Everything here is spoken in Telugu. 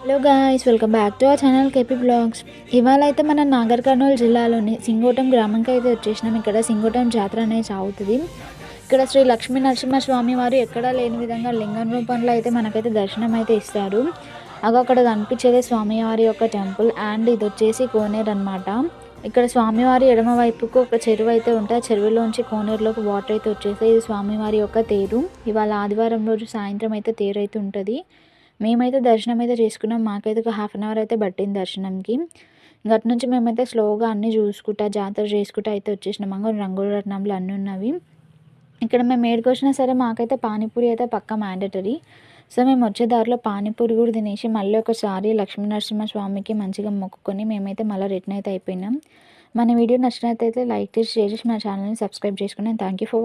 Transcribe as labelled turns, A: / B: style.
A: Hello guys, welcome back to our channel KP blogs. ఇవాళ అయితే మన నాగర్ కర్నూలు జిల్లాలోని సింగోటం గ్రామంకి అయితే వచ్చేసినాం. ఇక్కడ సింగోటం జాతర అనేది సాగుతుంది. ఇక్కడ శ్రీ లక్ష్మీ నరసింహస్వామి వారు ఎక్కడా లేని విధంగా లింగం రూపంలో అయితే మనకైతే దర్శనం అయితే ఇస్తారు. అక్కడ కనిపించేది స్వామివారి యొక్క టెంపుల్ అండ్ ఇది వచ్చేసి కోనేరు అనమాట. ఇక్కడ స్వామివారి ఎడమ వైపుకు ఒక చెరువు అయితే ఉంటే ఆ చెరువులోంచి కోనేరులోకి వాటర్ అయితే వచ్చేసి ఇది స్వామివారి యొక్క తేరు. ఇవాళ ఆదివారం రోజు సాయంత్రం అయితే తేరు అయితే ఉంటుంది. మేమైతే దర్శనం అయితే చేసుకున్నాం. మాకైతే ఒక హాఫ్ అన్ అవర్ అయితే పట్టింది దర్శనంకి. అటు నుంచి మేమైతే స్లోగా అన్నీ చూసుకుంటా జాతర చేసుకుంటా అయితే వచ్చేసినాం. రంగుల రత్నంలు అన్నీ ఉన్నవి. ఇక్కడ మేము ఏడికి వచ్చినా సరే మాకైతే పానీపూరి అయితే పక్కా మ్యాండటరీ. సో మేము వచ్చే దారిలో పానీపూరి కూడా తినేసి మళ్ళీ ఒకసారి లక్ష్మీ నరసింహస్వామికి మంచిగా మొక్కుకొని మేమైతే మళ్ళీ రిటర్న్ అయితే అయిపోయినాం. మన వీడియో నచ్చినట్లయితే లైక్ చేసి షేర్ చేసి మన ఛానల్ని సబ్స్క్రైబ్ చేసుకున్నాను. Thank you for